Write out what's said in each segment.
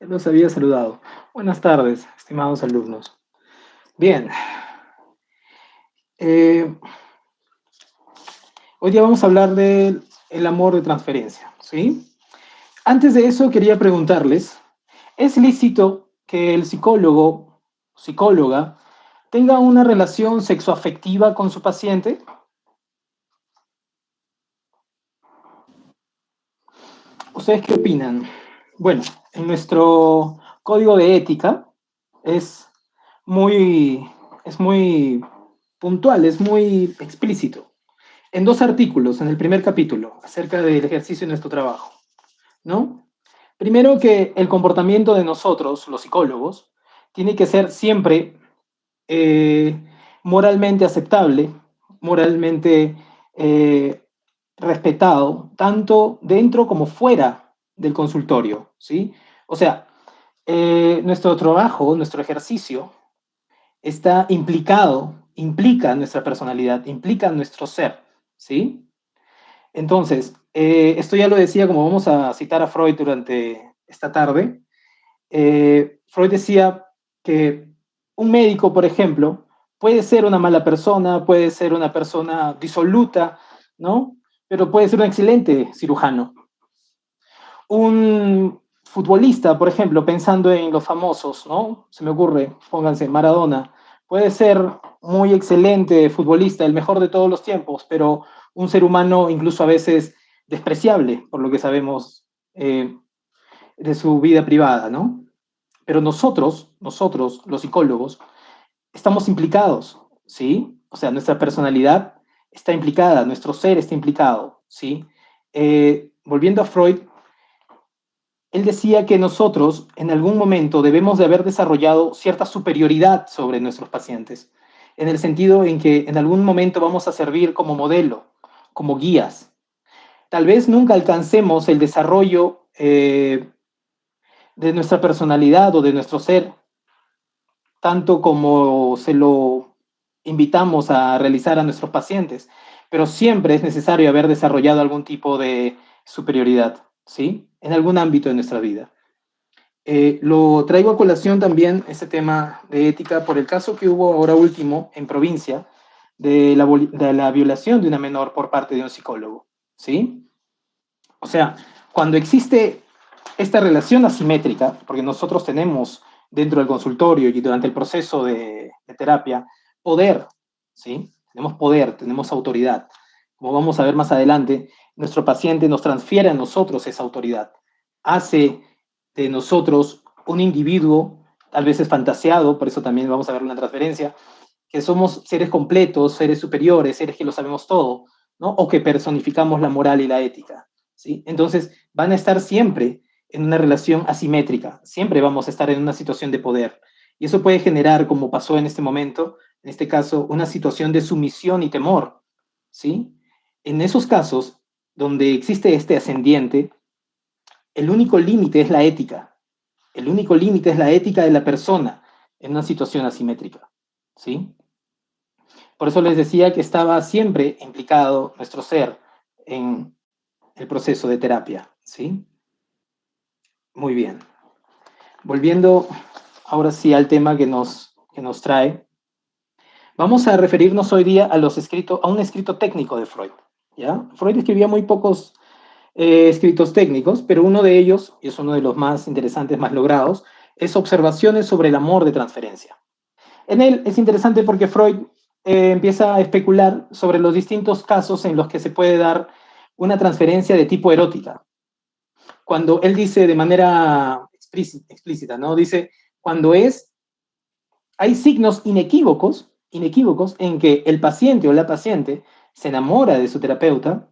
Los había saludado. Buenas tardes, estimados alumnos. Bien, eh, hoy día vamos a hablar del amor de transferencia, ¿sí? Antes de eso, quería preguntarles, ¿es lícito que el psicólogo, psicóloga, tenga una relación sexoafectiva con su paciente? ¿Ustedes qué opinan? Bueno, en nuestro código de ética es muy, es muy puntual, es muy explícito. En dos artículos, en el primer capítulo, acerca del ejercicio de nuestro trabajo, ¿no? Primero que el comportamiento de nosotros, los psicólogos, tiene que ser siempre eh, moralmente aceptable, moralmente eh, respetado, tanto dentro como fuera del consultorio, ¿sí? O sea, nuestro trabajo, nuestro ejercicio, está implicado, implica nuestra personalidad, implica nuestro ser, ¿sí? Entonces, esto ya lo decía, como vamos a citar a Freud durante esta tarde. Freud decía que un médico, por ejemplo, puede ser una mala persona, puede ser una persona disoluta, ¿no? Pero puede ser un excelente cirujano. Un futbolista, por ejemplo, pensando en los famosos, ¿no? Se me ocurre, pónganse, Maradona, puede ser muy excelente futbolista, el mejor de todos los tiempos, pero un ser humano incluso a veces despreciable, por lo que sabemos de su vida privada, ¿no? Pero nosotros, los psicólogos, estamos implicados, ¿sí? O sea, nuestra personalidad está implicada, nuestro ser está implicado, ¿sí? Volviendo a Freud, él decía que nosotros en algún momento debemos de haber desarrollado cierta superioridad sobre nuestros pacientes, en el sentido en que en algún momento vamos a servir como modelo, como guías. Tal vez nunca alcancemos el desarrollo de nuestra personalidad o de nuestro ser, tanto como se lo invitamos a realizar a nuestros pacientes, pero siempre es necesario haber desarrollado algún tipo de superioridad, ¿sí? En algún ámbito de nuestra vida. Lo traigo a colación también, este tema de ética, por el caso que hubo ahora último en provincia de la violación de una menor por parte de un psicólogo, ¿sí? O sea, cuando existe esta relación asimétrica, porque nosotros tenemos dentro del consultorio y durante el proceso de terapia poder, ¿sí? Tenemos poder, tenemos autoridad. Como vamos a ver más adelante, nuestro paciente nos transfiere a nosotros esa autoridad, hace de nosotros un individuo, tal vez es fantaseado, por eso también vamos a ver una transferencia, que somos seres completos, seres superiores, seres que lo sabemos todo, ¿no? O que personificamos la moral y la ética, ¿sí? Entonces, van a estar siempre en una relación asimétrica, siempre vamos a estar en una situación de poder. Y eso puede generar, como pasó en este momento, en este caso, una situación de sumisión y temor, ¿sí? En esos casos donde existe este ascendiente, el único límite es la ética. El único límite es la ética de la persona en una situación asimétrica, ¿sí? Por eso les decía que estaba siempre implicado nuestro ser en el proceso de terapia, ¿sí? Muy bien. Volviendo ahora sí al tema que nos trae, vamos a referirnos hoy día a, a un escrito técnico de Freud, ¿ya? Freud escribía muy pocos escritos técnicos, pero uno de ellos, y es uno de los más interesantes, más logrados, es Observaciones sobre el amor de transferencia. En él es interesante porque Freud empieza a especular sobre los distintos casos en los que se puede dar una transferencia de tipo erótica. Cuando él dice de manera explícita, ¿no? Dice, cuando hay signos inequívocos en que el paciente o la paciente se enamora de su terapeuta,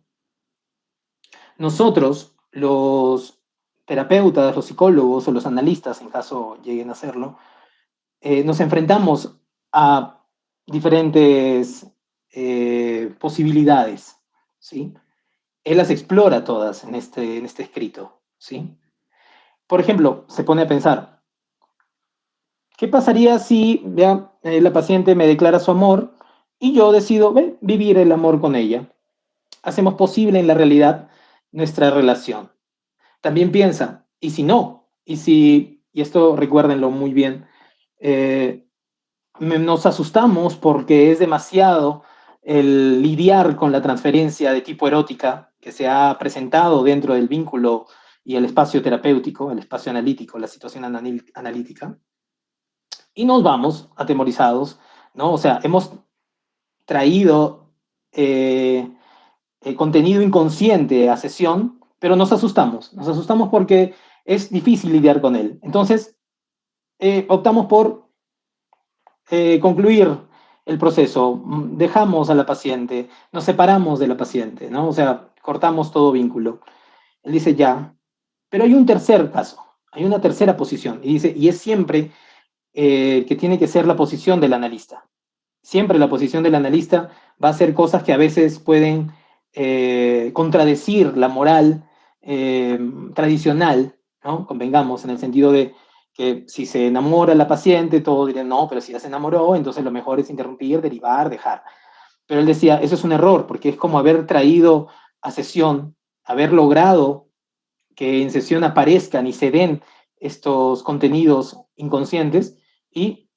nosotros, los terapeutas, los psicólogos o los analistas, en caso lleguen a hacerlo, nos enfrentamos a diferentes posibilidades, ¿sí? Él las explora todas en este escrito, ¿sí? Por ejemplo, se pone a pensar, ¿qué pasaría si la paciente me declara su amor y yo decido vivir el amor con ella? Hacemos posible en la realidad nuestra relación. También piensa, ¿y si no? ¿Y si y esto recuérdenlo muy bien, nos asustamos porque es demasiado el lidiar con la transferencia de tipo erótica que se ha presentado dentro del vínculo y el espacio terapéutico, el espacio analítico, la situación analítica, y nos vamos atemorizados, ¿no? O sea, hemos traído contenido inconsciente a sesión, pero nos asustamos porque es difícil lidiar con él. Entonces, optamos por concluir el proceso, dejamos a la paciente, nos separamos de la paciente, ¿no? O sea, cortamos todo vínculo. Él dice ya, pero hay un tercer caso, hay una tercera posición, y dice, y es siempre que tiene que ser la posición del analista. Siempre la posición del analista va a ser cosas que a veces pueden contradecir la moral tradicional, ¿no? Convengamos, en el sentido de que si se enamora la paciente, todos dirían, no, pero si ya se enamoró, entonces lo mejor es interrumpir, derivar, dejar. Pero él decía, eso es un error, porque es como haber traído a sesión, haber logrado que en sesión aparezcan y se den estos contenidos inconscientes y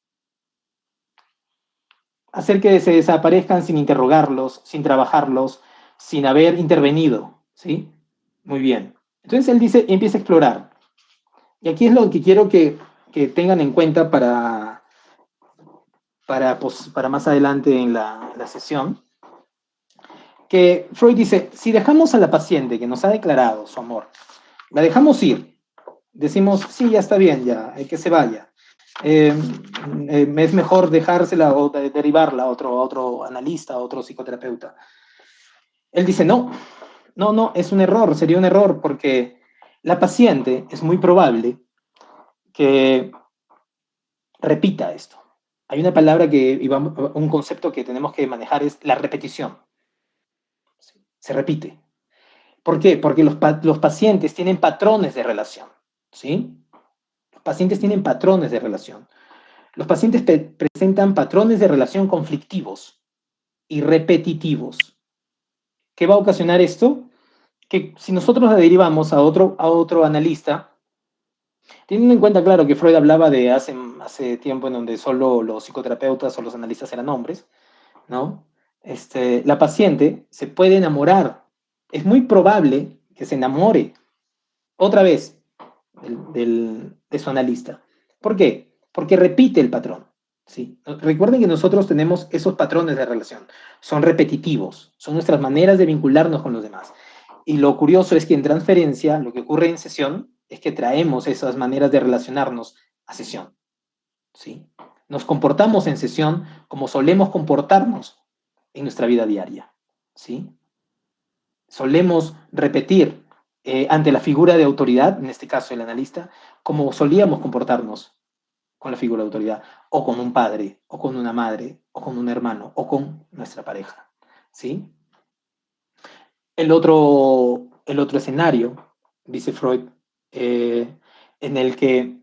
hacer que se desaparezcan sin interrogarlos, sin trabajarlos, sin haber intervenido, ¿sí? Muy bien. Entonces él dice, empieza a explorar. Y aquí es lo que quiero que tengan en cuenta para más adelante en la sesión, que Freud dice, si dejamos a la paciente que nos ha declarado su amor, la dejamos ir, decimos, sí, ya está bien, ya, hay que se vaya. Es mejor dejársela o derivarla a otro analista, a otro psicoterapeuta. Él dice, no, no, no, es un error, sería un error, porque la paciente es muy probable que repita esto. Hay una palabra un concepto que tenemos que manejar, es la repetición. Se repite. ¿Por qué? Porque los pacientes tienen patrones de relación, ¿sí? Los pacientes tienen patrones de relación. Los pacientes presentan patrones de relación conflictivos y repetitivos. ¿Qué va a ocasionar esto? Que si nosotros la derivamos a otro analista, teniendo en cuenta, claro, que Freud hablaba de hace tiempo en donde solo los psicoterapeutas o los analistas eran hombres, ¿no? La paciente se puede enamorar. Es muy probable que se enamore otra vez de su analista. ¿Por qué? Porque repite el patrón. ¿Sí? Recuerden que nosotros tenemos esos patrones de relación. Son repetitivos, son nuestras maneras de vincularnos con los demás. Y lo curioso es que en transferencia, lo que ocurre en sesión es que traemos esas maneras de relacionarnos a sesión. ¿Sí? Nos comportamos en sesión como solemos comportarnos en nuestra vida diaria. ¿Sí? Solemos repetir ante la figura de autoridad, en este caso el analista, como solíamos comportarnos con la figura de autoridad, o con un padre, o con una madre, o con un hermano, o con nuestra pareja. ¿Sí? El otro escenario, dice Freud, en el que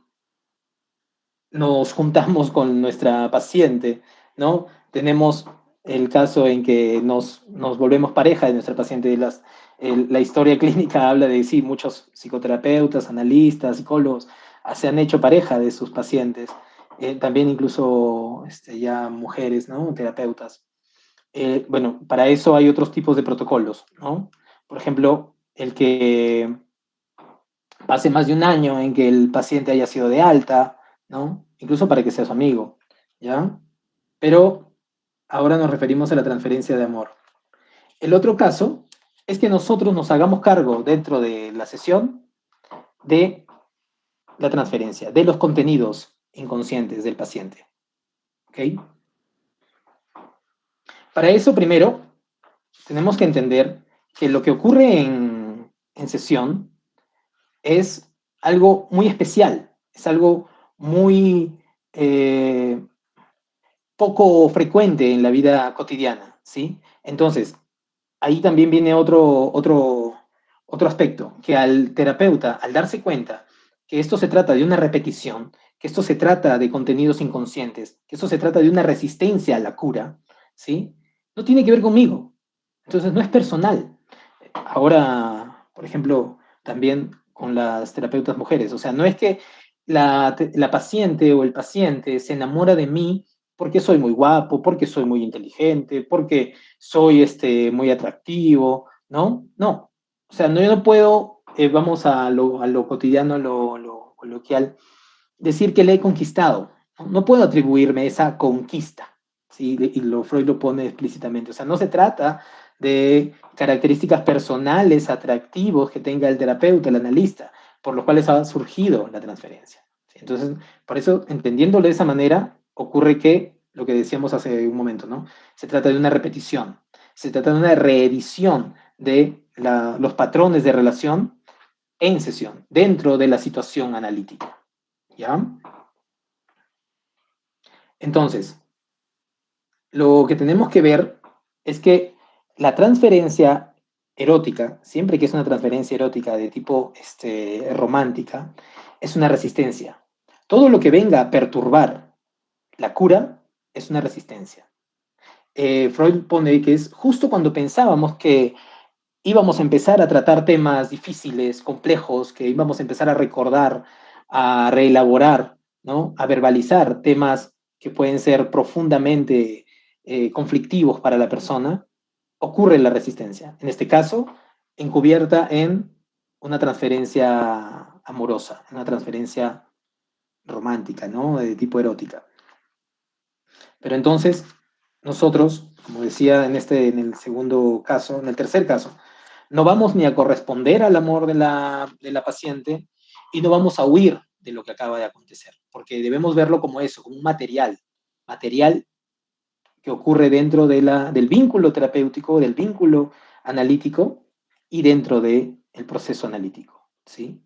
nos juntamos con nuestra paciente, ¿no? Tenemos el caso en que nos volvemos pareja de nuestra paciente. La historia clínica habla de, sí, muchos psicoterapeutas, analistas, psicólogos se han hecho pareja de sus pacientes. También incluso ya mujeres, ¿no? Terapeutas. Bueno, para eso hay otros tipos de protocolos, ¿no? Por ejemplo, el que pase más de un año en que el paciente haya sido de alta, ¿no? Incluso para que sea su amigo, ¿ya? Pero ahora nos referimos a la transferencia de amor. El otro caso es que nosotros nos hagamos cargo dentro de la sesión de la transferencia, de los contenidos inconscientes del paciente, ¿ok? Para eso, primero, tenemos que entender que lo que ocurre en sesión es algo muy especial, es algo muy poco frecuente en la vida cotidiana, ¿sí? Entonces, ahí también viene otro aspecto, que al terapeuta, al darse cuenta que esto se trata de una repetición, que esto se trata de contenidos inconscientes, que esto se trata de una resistencia a la cura, ¿sí? No tiene que ver conmigo. Entonces, no es personal. Ahora, por ejemplo, también con las terapeutas mujeres, o sea, no es que la paciente o el paciente se enamora de mí porque soy muy guapo, porque soy muy inteligente, porque soy muy atractivo, ¿no? No. O sea, no, yo no puedo, vamos a lo cotidiano, lo coloquial, decir que le he conquistado. No, no puedo atribuirme esa conquista, ¿sí? Y Freud lo pone explícitamente. O sea, no se trata de características personales, atractivos que tenga el terapeuta, el analista, por los cuales ha surgido la transferencia. ¿Sí? Entonces, por eso, entendiéndolo de esa manera, ocurre que, lo que decíamos hace un momento, ¿no? Se trata de una repetición, se trata de una reedición de los patrones de relación en sesión, dentro de la situación analítica. ¿Ya? Entonces, lo que tenemos que ver es que la transferencia erótica, siempre que es una transferencia erótica de tipo romántica, es una resistencia. Todo lo que venga a perturbar la cura es una resistencia. Freud pone que es justo cuando pensábamos que íbamos a empezar a tratar temas difíciles, complejos, que íbamos a empezar a recordar, a reelaborar, ¿no? A verbalizar temas que pueden ser profundamente conflictivos para la persona, ocurre la resistencia. En este caso, encubierta en una transferencia amorosa, una transferencia romántica, ¿no? De tipo erótica. Pero entonces, nosotros, como decía en el segundo caso, en el tercer caso, no vamos ni a corresponder al amor de la paciente y no vamos a huir de lo que acaba de acontecer, porque debemos verlo como eso, como un material que ocurre dentro del vínculo terapéutico, del vínculo analítico y dentro del proceso analítico, ¿sí?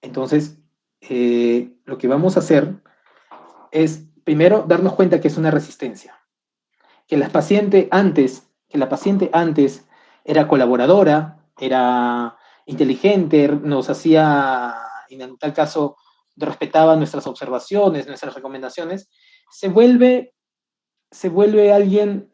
Entonces, lo que vamos a hacer es primero darnos cuenta que es una resistencia, que la paciente antes era colaboradora, era inteligente, nos hacía, en tal caso, respetaba nuestras observaciones, nuestras recomendaciones, se vuelve, se vuelve alguien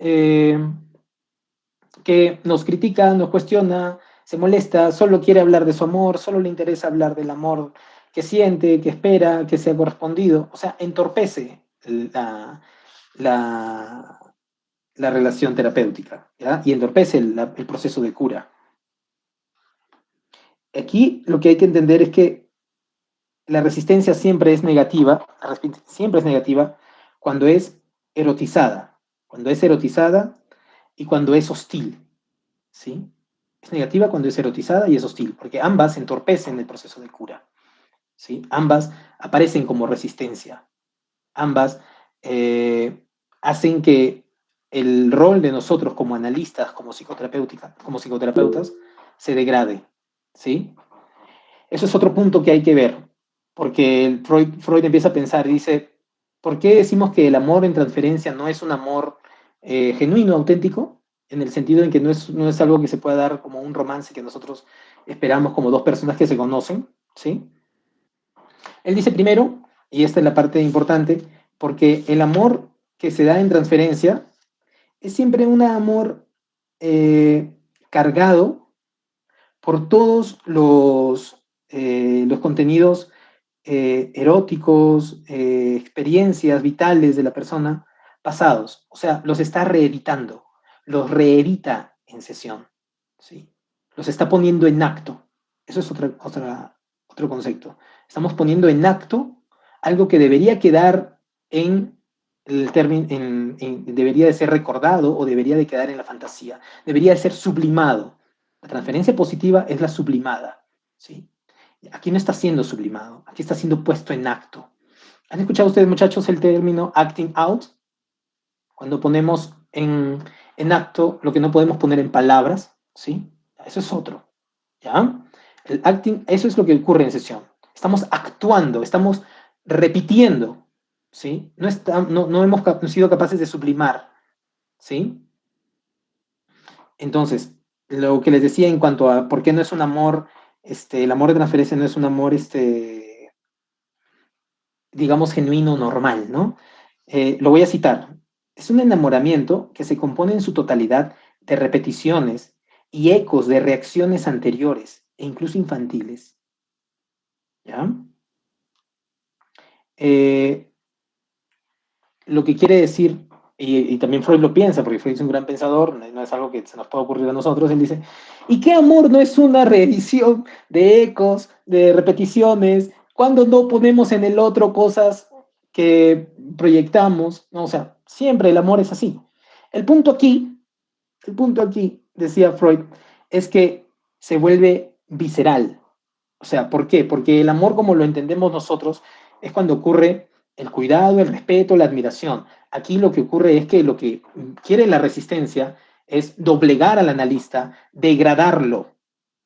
que nos critica, nos cuestiona, se molesta, solo quiere hablar de su amor, solo le interesa hablar del amor que siente, que espera, que sea correspondido. O sea, entorpece la, la relación terapéutica, ¿ya? Y entorpece el proceso de cura. Aquí lo que hay que entender es que la resistencia siempre es negativa cuando es erotizada y cuando es hostil, ¿sí? Es negativa cuando es erotizada y es hostil, porque ambas entorpecen el proceso de cura, ¿sí? Ambas aparecen como resistencia, ambas hacen que el rol de nosotros como analistas, como psicoterapeutas, se degrade, ¿sí? Eso es otro punto que hay que ver, porque Freud empieza a pensar y dice, ¿por qué decimos que el amor en transferencia no es un amor genuino, auténtico? En el sentido en que no es algo que se pueda dar como un romance que nosotros esperamos como dos personas que se conocen, ¿sí? Él dice primero, y esta es la parte importante, porque el amor que se da en transferencia es siempre un amor cargado por todos los contenidos eróticos, experiencias vitales de la persona pasados. O sea, los está reeditando, los reedita en sesión, ¿sí? Los está poniendo en acto. Eso es otro concepto. Estamos poniendo en acto algo que debería quedar en el término, debería de ser recordado o debería de quedar en la fantasía, debería de ser sublimado. La transferencia positiva es la sublimada, ¿sí? Aquí no está siendo sublimado, aquí está siendo puesto en acto. ¿Han escuchado ustedes, muchachos, el término acting out? Cuando ponemos en acto lo que no podemos poner en palabras, ¿sí? Eso es otro, ¿ya? El acting, eso es lo que ocurre en sesión. Estamos actuando, estamos repitiendo, ¿sí? No hemos sido capaces de sublimar, ¿sí? Entonces, lo que les decía en cuanto a por qué no es un amor, el amor de transferencia no es un amor, digamos, genuino, normal, ¿no? Lo voy a citar. Es un enamoramiento que se compone en su totalidad de repeticiones y ecos de reacciones anteriores e incluso infantiles, ¿ya? lo que quiere decir, y también Freud lo piensa, porque Freud es un gran pensador, no es algo que se nos pueda ocurrir a nosotros, él dice, ¿y qué amor no es una reedición de ecos, de repeticiones, cuando no ponemos en el otro cosas que proyectamos? ¿No? O sea, siempre el amor es así. El punto aquí, el punto aquí, decía Freud, es que se vuelve visceral. O sea, ¿por qué? Porque el amor como lo entendemos nosotros es cuando ocurre el cuidado, el respeto, la admiración. Aquí lo que ocurre es que lo que quiere la resistencia es doblegar al analista, degradarlo,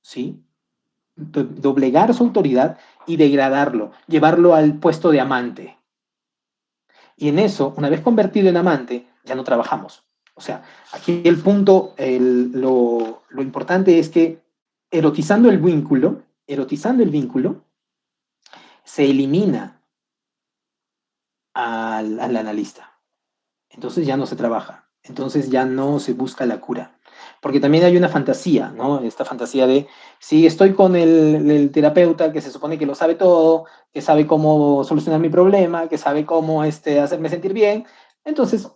¿sí? Doblegar su autoridad y degradarlo, llevarlo al puesto de amante. Y en eso, una vez convertido en amante, ya no trabajamos. O sea, aquí el punto, lo importante es que erotizando el vínculo, se elimina al analista. Entonces ya no se trabaja, entonces ya no se busca la cura. Porque también hay una fantasía, ¿no? Esta fantasía de, si estoy con el terapeuta que se supone que lo sabe todo, que sabe cómo solucionar mi problema, que sabe cómo hacerme sentir bien, entonces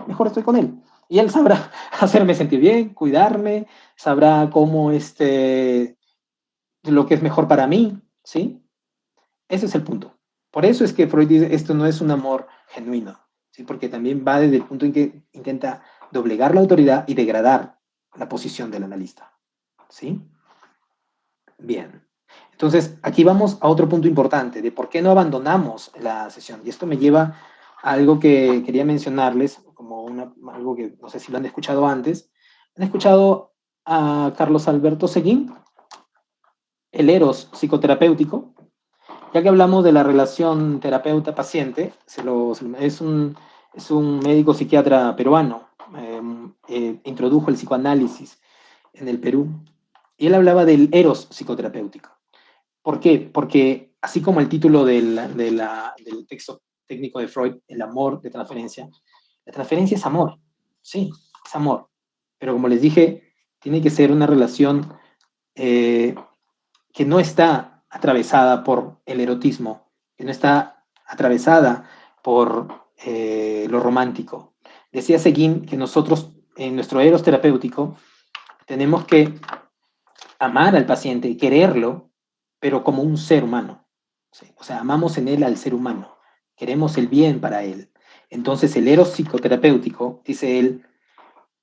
mejor estoy con él. Y él sabrá hacerme sentir bien, cuidarme, sabrá cómo lo que es mejor para mí, ¿sí? Ese es el punto. Por eso es que Freud dice, esto no es un amor genuino, ¿sí? Porque también va desde el punto en que intenta doblegar la autoridad y degradar la posición del analista, ¿sí? Bien. Entonces, aquí vamos a otro punto importante de por qué no abandonamos la sesión. Y esto me lleva a algo que quería mencionarles, como algo que no sé si lo han escuchado antes. ¿Han escuchado a Carlos Alberto Seguín, el Eros psicoterapéutico? Ya que hablamos de la relación terapeuta-paciente, es un médico psiquiatra peruano, introdujo el psicoanálisis en el Perú, y él hablaba del eros psicoterapéutico. ¿Por qué? Porque así como el título del texto técnico de Freud, el amor de transferencia, la transferencia es amor, sí, es amor, pero como les dije, tiene que ser una relación eh, que no está atravesada por el erotismo, que no está atravesada por lo romántico. Decía Seguín que nosotros, en nuestro eros terapéutico, tenemos que amar al paciente, quererlo, pero como un ser humano. ¿Sí? O sea, amamos en él al ser humano, queremos el bien para él. Entonces, el eros psicoterapéutico, dice él,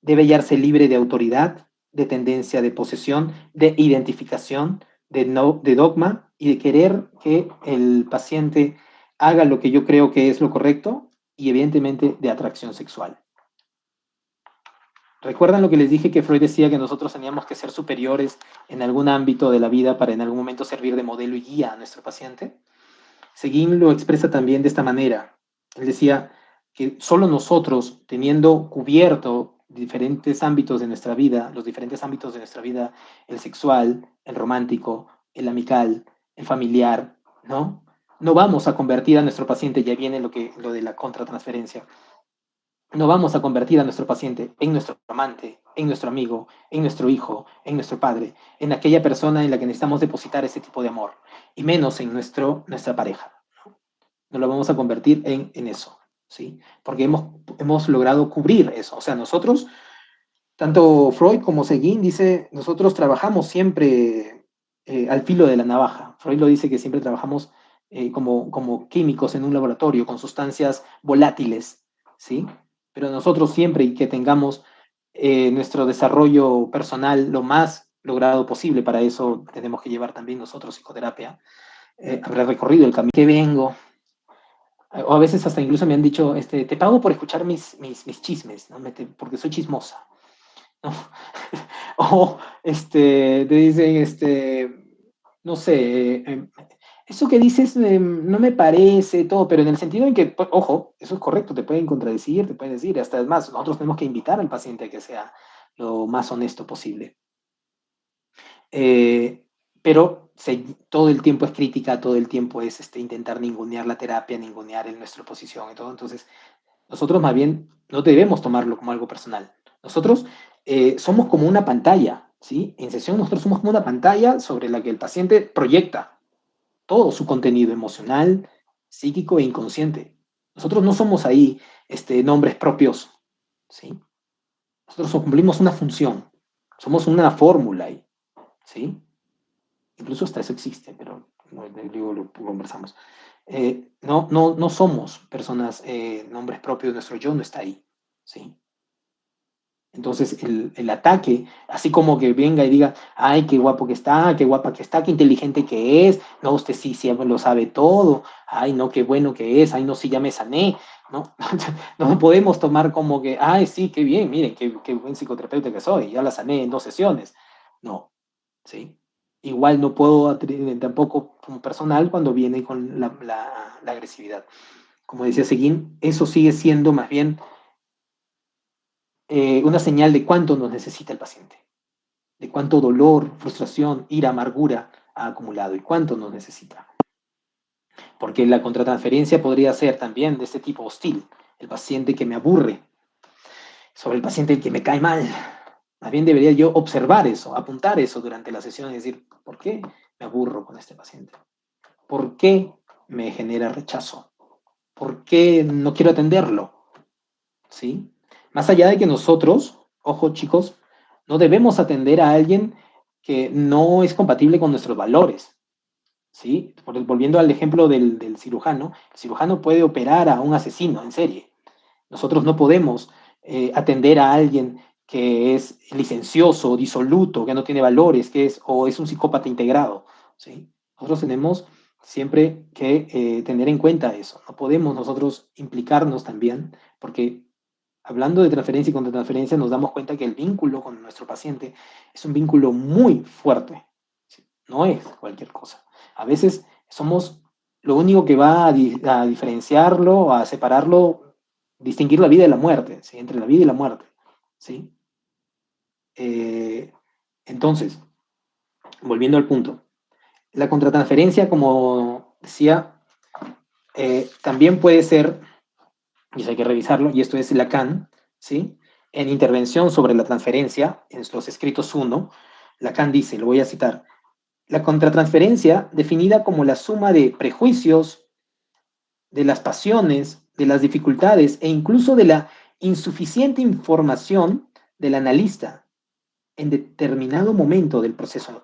debe hallarse libre de autoridad, de tendencia de posesión, de identificación, de dogma y de querer que el paciente haga lo que yo creo que es lo correcto y evidentemente de atracción sexual. ¿Recuerdan lo que les dije que Freud decía que nosotros teníamos que ser superiores en algún ámbito de la vida para en algún momento servir de modelo y guía a nuestro paciente? Seguín lo expresa también de esta manera. Él decía que solo nosotros, teniendo cubierto diferentes ámbitos de nuestra vida, los diferentes ámbitos de nuestra vida, el sexual, el romántico, el amical, el familiar, ¿no? No vamos a convertir a nuestro paciente, ya viene lo de la contratransferencia, no vamos a convertir a nuestro paciente en nuestro amante, en nuestro amigo, en nuestro hijo, en nuestro padre, en aquella persona en la que necesitamos depositar ese tipo de amor, y menos en nuestra pareja. No lo vamos a convertir en eso, ¿sí? Porque hemos logrado cubrir eso. O sea, nosotros, tanto Freud como Seguín dice, nosotros trabajamos siempre al filo de la navaja. Freud lo dice que siempre trabajamos como químicos en un laboratorio, con sustancias volátiles, ¿sí? Pero nosotros siempre y que tengamos nuestro desarrollo personal lo más logrado posible, para eso tenemos que llevar también nosotros psicoterapia, habrá recorrido el camino que vengo, o a veces hasta incluso me han dicho, te pago por escuchar mis chismes, ¿no? Porque soy chismosa, ¿no? O te dicen, no sé, eso que dices no me parece todo, pero en el sentido en que, ojo, eso es correcto, te pueden contradecir, te pueden decir, hasta es más, nosotros tenemos que invitar al paciente a que sea lo más honesto posible. Eh, pero todo el tiempo es crítica, todo el tiempo es intentar ningunear la terapia, ningunear nuestra posición y todo. Entonces, nosotros más bien no debemos tomarlo como algo personal. Nosotros somos como una pantalla, ¿sí? En sesión nosotros somos como una pantalla sobre la que el paciente proyecta todo su contenido emocional, psíquico e inconsciente. Nosotros no somos ahí nombres propios, ¿sí? Nosotros cumplimos una función, somos una fórmula ahí, ¿sí? Incluso hasta eso existe, pero luego lo conversamos. No somos personas, nombres propios, nuestro yo no está ahí, ¿sí? Entonces, el ataque, así como que venga y diga, ay, qué guapo que está, qué guapa que está, qué inteligente que es, no, usted sí siempre lo sabe todo, ay, no, qué bueno que es, ay, no, sí, ya me sané, ¿no? No podemos tomar como que, ay, sí, qué bien, miren, qué buen psicoterapeuta que soy, ya la sané en 2 sesiones. No, ¿sí? Igual no puedo tampoco como personal cuando viene con la agresividad. Como decía Seguín, eso sigue siendo más bien una señal de cuánto nos necesita el paciente, de cuánto dolor, frustración, ira, amargura ha acumulado y cuánto nos necesita. Porque la contratransferencia podría ser también de este tipo hostil, el paciente que me aburre, sobre el paciente que me cae mal. Más bien debería yo observar eso, apuntar eso durante la sesión y decir, ¿por qué me aburro con este paciente? ¿Por qué me genera rechazo? ¿Por qué no quiero atenderlo? ¿Sí? Más allá de que nosotros, ojo chicos, no debemos atender a alguien que no es compatible con nuestros valores. ¿Sí? Volviendo al ejemplo del cirujano, el cirujano puede operar a un asesino en serie. Nosotros no podemos atender a alguien que es licencioso, disoluto, que no tiene valores, o es un psicópata integrado. ¿Sí? Nosotros tenemos siempre que tener en cuenta eso. No podemos nosotros implicarnos también, porque hablando de transferencia y contratransferencia, nos damos cuenta que el vínculo con nuestro paciente es un vínculo muy fuerte. ¿Sí? No es cualquier cosa. A veces somos lo único que va a diferenciarlo, a separarlo, distinguir la vida y la muerte, ¿sí? Entre la vida y la muerte. ¿Sí? Eh, entonces, volviendo al punto, la contratransferencia, como decía, también puede ser, y eso hay que revisarlo, y esto es Lacan, ¿sí? En Intervención sobre la transferencia, en los escritos 1, Lacan dice, lo voy a citar, la contratransferencia, definida como la suma de prejuicios, de las pasiones, de las dificultades e incluso de la insuficiente información del analista en determinado momento del proceso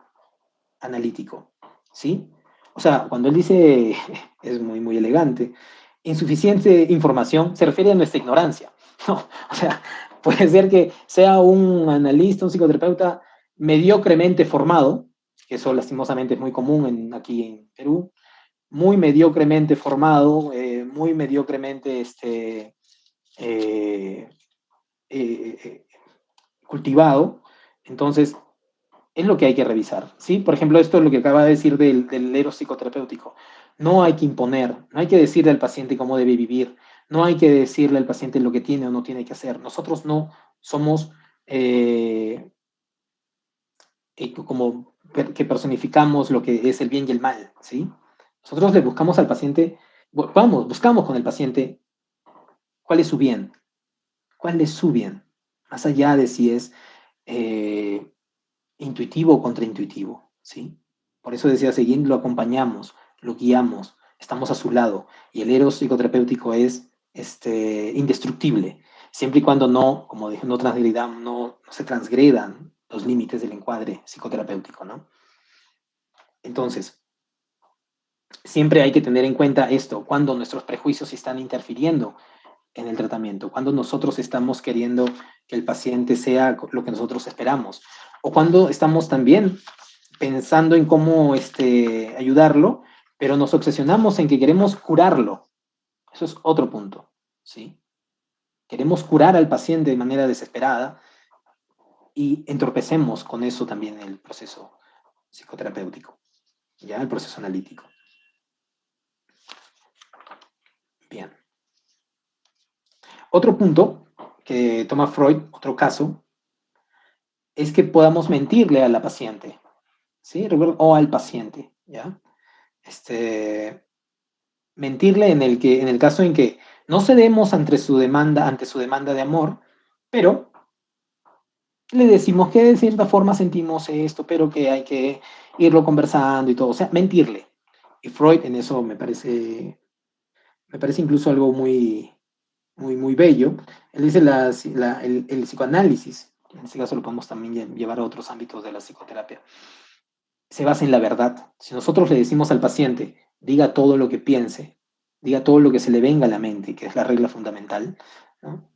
analítico, ¿sí? O sea, cuando él dice, es muy, muy elegante, insuficiente información, se refiere a nuestra ignorancia, ¿no? O sea, puede ser que sea un analista, un psicoterapeuta mediocremente formado, que eso lastimosamente es muy común aquí en Perú, muy mediocremente formado, muy mediocremente eh, eh, cultivado. Entonces, es lo que hay que revisar, ¿sí? Por ejemplo, esto es lo que acaba de decir del eros psicoterapéutico. No hay que imponer, no hay que decirle al paciente cómo debe vivir, no hay que decirle al paciente lo que tiene o no tiene que hacer. Nosotros no somos como que personificamos lo que es el bien y el mal, ¿sí? Nosotros le buscamos al paciente, buscamos con el paciente cuál es su bien, cuál es su bien, más allá de si es eh, intuitivo o contraintuitivo, ¿sí? Por eso decía Seguín, lo acompañamos, lo guiamos, estamos a su lado, y el eros psicoterapéutico es indestructible, siempre y cuando no, como dije, no se transgredan los límites del encuadre psicoterapéutico, ¿no? Entonces, siempre hay que tener en cuenta esto, cuando nuestros prejuicios están interfiriendo en el tratamiento, cuando nosotros estamos queriendo que el paciente sea lo que nosotros esperamos, o cuando estamos también pensando en cómo ayudarlo, pero nos obsesionamos en que queremos curarlo. Eso es otro punto, ¿sí? Queremos curar al paciente de manera desesperada y entorpecemos con eso también el proceso psicoterapéutico, ¿ya? El proceso analítico. Bien. Otro punto que toma Freud, otro caso, es que podamos mentirle a la paciente, ¿sí? O al paciente, ¿ya? Mentirle en el caso en que no cedemos ante su demanda de amor, pero le decimos que de cierta forma sentimos esto, pero que hay que irlo conversando y todo, o sea, mentirle. Y Freud en eso me parece me parece incluso algo muy bello. Él dice el psicoanálisis, en este caso lo podemos también llevar a otros ámbitos de la psicoterapia, se basa en la verdad. Si nosotros le decimos al paciente, diga todo lo que piense, diga todo lo que se le venga a la mente, que es la regla fundamental, ¿no?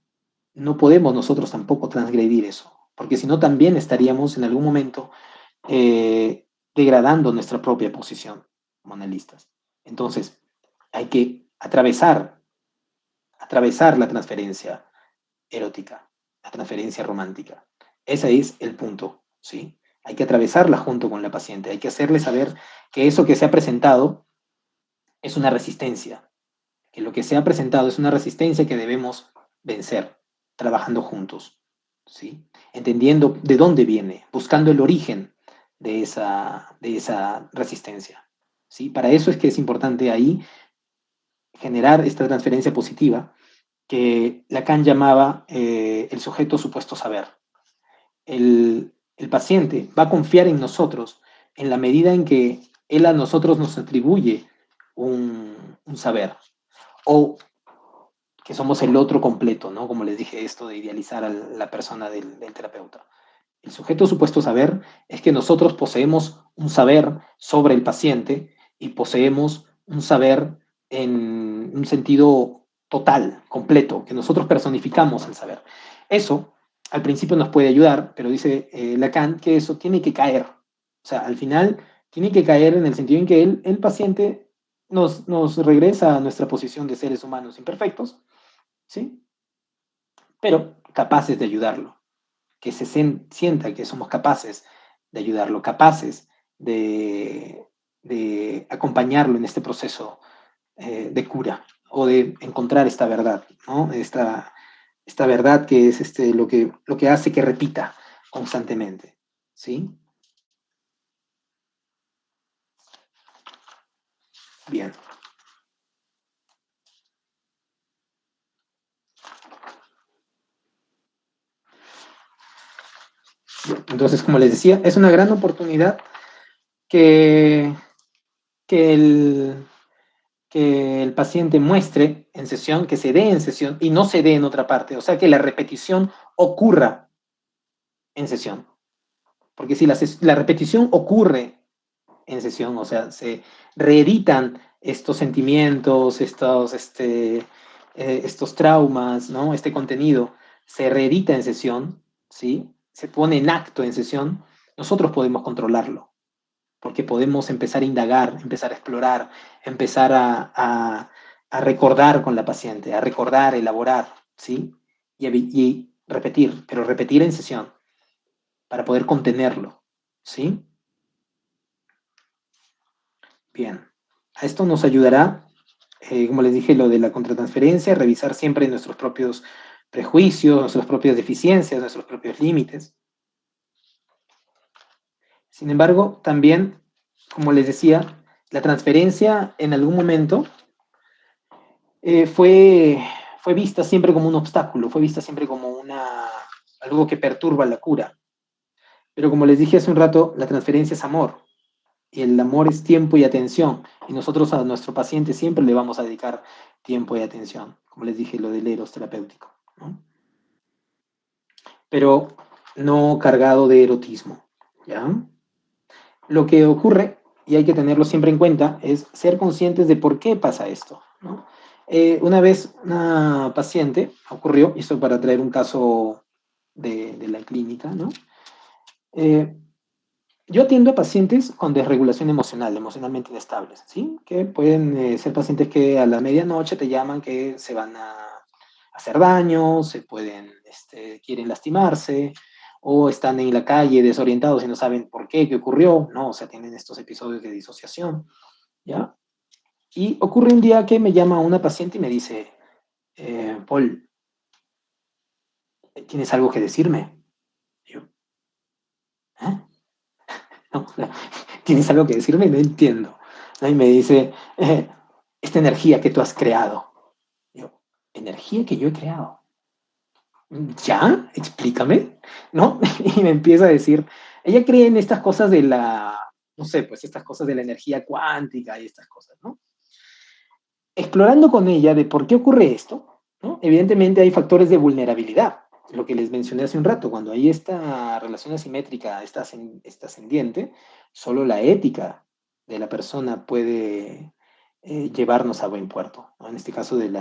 No podemos nosotros tampoco transgredir eso, porque si no también estaríamos en algún momento degradando nuestra propia posición como analistas. Entonces, hay que atravesar la transferencia erótica, la transferencia romántica. Ese es el punto, ¿sí? Hay que atravesarla junto con la paciente, hay que hacerle saber que eso que se ha presentado es una resistencia, que lo que se ha presentado es una resistencia que debemos vencer, trabajando juntos, ¿sí? Entendiendo de dónde viene, buscando el origen de esa resistencia, ¿sí? Para eso es que es importante ahí generar esta transferencia positiva que Lacan llamaba el sujeto supuesto saber. El paciente va a confiar en nosotros en la medida en que él a nosotros nos atribuye un saber, o que somos el otro completo, ¿no? Como les dije, esto de idealizar a la persona del terapeuta. El sujeto supuesto saber es que nosotros poseemos un saber sobre el paciente y poseemos un saber en un sentido total, completo, que nosotros personificamos el saber. Eso al principio nos puede ayudar, pero dice Lacan que eso tiene que caer. O sea, al final tiene que caer en el sentido en que el paciente nos regresa a nuestra posición de seres humanos imperfectos, ¿sí? Pero capaces de ayudarlo, que se sienta que somos capaces de ayudarlo, capaces de acompañarlo en este proceso de cura o de encontrar esta verdad, ¿no? Esta verdad que es lo que hace que repita constantemente, ¿sí? Bien. Entonces, como les decía, es una gran oportunidad que, que que el paciente muestre en sesión, que se dé en sesión y no se dé en otra parte. O sea, que la repetición ocurra en sesión. Porque si la repetición ocurre en sesión, o sea, se reeditan estos sentimientos, estos traumas, ¿no? Este contenido se reedita en sesión, ¿sí? Se pone en acto en sesión, nosotros podemos controlarlo, porque podemos empezar a indagar, empezar a explorar, empezar a recordar con la paciente, a recordar, elaborar, ¿sí? Y repetir, pero repetir en sesión para poder contenerlo, ¿sí? Bien. A esto nos ayudará, como les dije, lo de la contratransferencia, revisar siempre nuestros propios prejuicios, nuestras propias deficiencias, nuestros propios límites. Sin embargo, también, como les decía, la transferencia en algún momento fue vista siempre como un obstáculo, fue vista siempre como algo que perturba la cura. Pero como les dije hace un rato, la transferencia es amor. Y el amor es tiempo y atención. Y nosotros a nuestro paciente siempre le vamos a dedicar tiempo y atención. Como les dije, lo del eros terapéutico, ¿no? Pero no cargado de erotismo, ¿ya? Lo que ocurre, y hay que tenerlo siempre en cuenta, es ser conscientes de por qué pasa esto, ¿no? Una vez una paciente ocurrió, y esto para traer un caso de la clínica, ¿no? Eh, yo atiendo a pacientes con desregulación emocional, emocionalmente inestables, ¿sí? Que pueden ser pacientes que a la medianoche te llaman que se van a hacer daño, quieren lastimarse, o están en la calle desorientados y no saben por qué ocurrió, ¿no? O sea, tienen estos episodios de disociación, ¿ya? Y ocurre un día que me llama una paciente y me dice, Paul, ¿tienes algo que decirme? Y yo, ¿eh? No, ¿tienes algo que decirme? No entiendo. ¿No? Y me dice, esta energía que tú has creado. Y yo, ¿energía que yo he creado? ¿Ya? Explícame, ¿no? Y me empieza a decir, ella cree en estas cosas no sé, pues estas cosas de la energía cuántica y estas cosas, ¿no? explorando con ella de por qué ocurre esto, ¿no? Evidentemente hay factores de vulnerabilidad, lo que les mencioné hace un rato, cuando hay esta relación asimétrica, esta ascendiente, solo la ética de la persona puede llevarnos a buen puerto, ¿no? En este caso del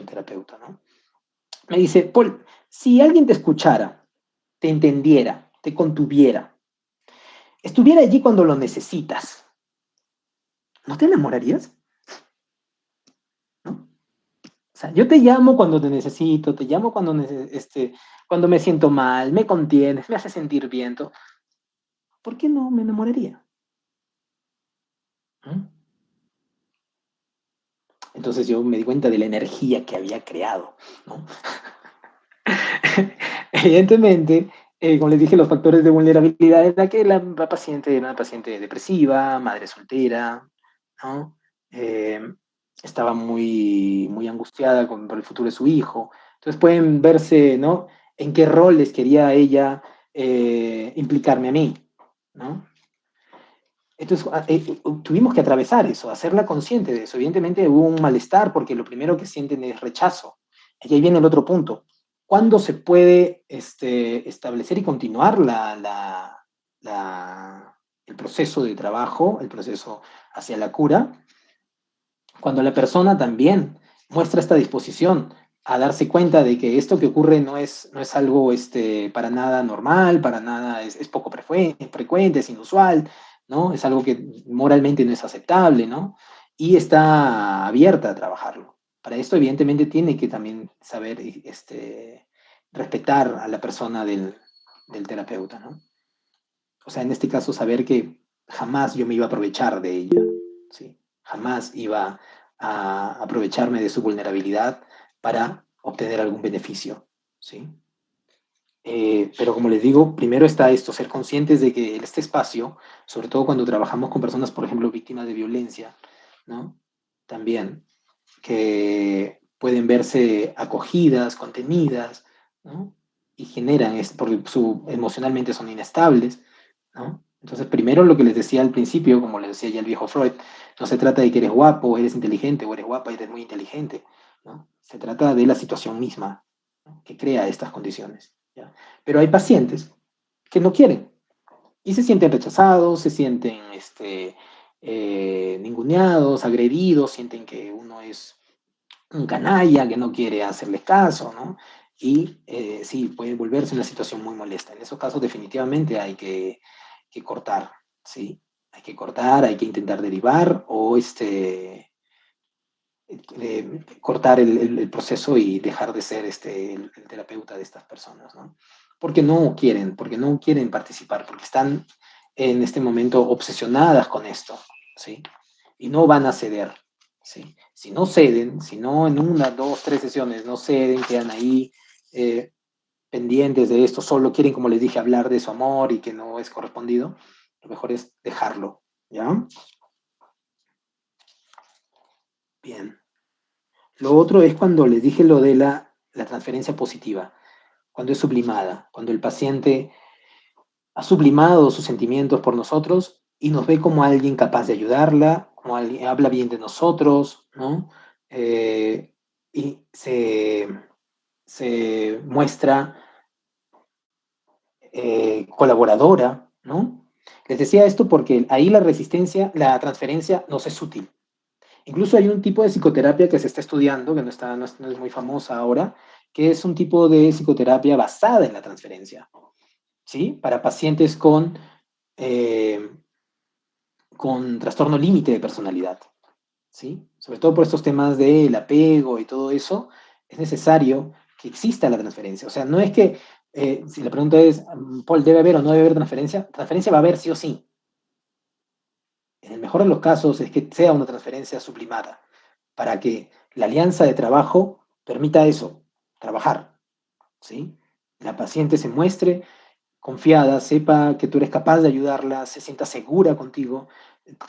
terapeuta, ¿no? Me dice, Paul, si alguien te escuchara, te entendiera, te contuviera, estuviera allí cuando lo necesitas, ¿no te enamorarías? ¿No? O sea, yo te llamo cuando te necesito, te llamo cuando me siento mal, me contienes, me hace sentir bien. ¿Por qué no me enamoraría? ¿Mm? Entonces yo me di cuenta de la energía que había creado, ¿no? Evidentemente, como les dije, los factores de vulnerabilidad era que la paciente era una paciente depresiva, madre soltera, ¿no? Estaba muy angustiada por el futuro de su hijo. Entonces pueden verse, ¿no? En qué roles quería ella implicarme a mí, ¿no? Entonces tuvimos que atravesar eso, hacerla consciente de eso. Evidentemente hubo un malestar porque lo primero que sienten es rechazo. Y ahí viene el otro punto. ¿Cuándo se puede establecer y continuar el proceso de trabajo, el proceso hacia la cura? Cuando la persona también muestra esta disposición a darse cuenta de que esto que ocurre no es algo para nada normal, para nada es poco frecuente, es inusual, ¿no? Es algo que moralmente no es aceptable, ¿no? Y está abierta a trabajarlo. Para esto, evidentemente, tiene que también saber respetar a la persona del terapeuta, ¿no? O sea, en este caso, saber que jamás yo me iba a aprovechar de ella, ¿sí? Jamás iba a aprovecharme de su vulnerabilidad para obtener algún beneficio, ¿sí? Pero como les digo, primero está esto, ser conscientes de que este espacio, sobre todo cuando trabajamos con personas, por ejemplo, víctimas de violencia, ¿no? También, que pueden verse acogidas, contenidas, ¿no? Y generan, porque emocionalmente son inestables, ¿no? Entonces, primero lo que les decía al principio, como les decía ya el viejo Freud, no se trata de que eres guapo, eres inteligente, o eres guapa, eres muy inteligente, ¿no? Se trata de la situación misma, ¿no? Que crea estas condiciones, ¿ya? Pero hay pacientes que no quieren y se sienten rechazados, se sienten ninguneados, agredidos, sienten que uno es un canalla que no quiere hacerles caso, ¿no? Y sí, puede volverse una situación muy molesta. En esos casos definitivamente hay que cortar, ¿sí? Hay que cortar, hay que intentar derivar o cortar el proceso y dejar de ser el terapeuta de estas personas, ¿no? Porque no quieren participar, porque están en este momento obsesionadas con esto, ¿sí? Y no van a ceder, ¿sí? Si no ceden, si no en una, dos, tres sesiones no ceden, quedan ahí pendientes de esto, solo quieren, como les dije, hablar de su amor y que no es correspondido, lo mejor es dejarlo, ¿ya? Bien. Lo otro es cuando les dije lo de la transferencia positiva, cuando es sublimada, cuando el paciente ha sublimado sus sentimientos por nosotros y nos ve como alguien capaz de ayudarla, como alguien habla bien de nosotros, ¿no? Y se muestra colaboradora, ¿no? Les decía esto porque ahí la resistencia, la transferencia nos es útil. Incluso hay un tipo de psicoterapia que se está estudiando, que no es muy famosa ahora, que es un tipo de psicoterapia basada en la transferencia, ¿sí? Para pacientes eh, con trastorno límite de personalidad, ¿sí? Sobre todo por estos temas del apego y todo eso, es necesario que exista la transferencia. O sea, no es que, si la pregunta es, Paul, ¿debe haber o no debe haber transferencia va a haber sí o sí. En el mejor de los casos es que sea una transferencia sublimada, para que la alianza de trabajo permita eso, trabajar, ¿sí? La paciente se muestre confiada, sepa que tú eres capaz de ayudarla, se sienta segura contigo,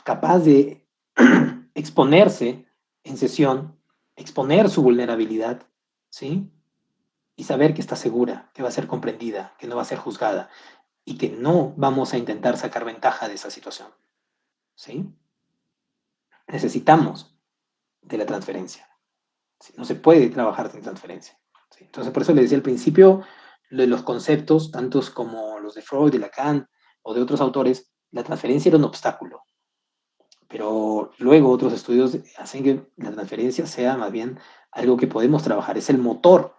capaz de exponerse en sesión, exponer su vulnerabilidad, ¿sí? Y saber que está segura, que va a ser comprendida, que no va a ser juzgada y que no vamos a intentar sacar ventaja de esa situación, ¿sí? Necesitamos. de la transferencia. ¿Sí? No se puede trabajar sin transferencia. ¿Sí? Entonces, por eso le decía al principio, de los conceptos, tantos como los de Freud, de Lacan o de otros autores, la transferencia era un obstáculo. Pero luego otros estudios hacen que la transferencia sea más bien algo que podemos trabajar, es el motor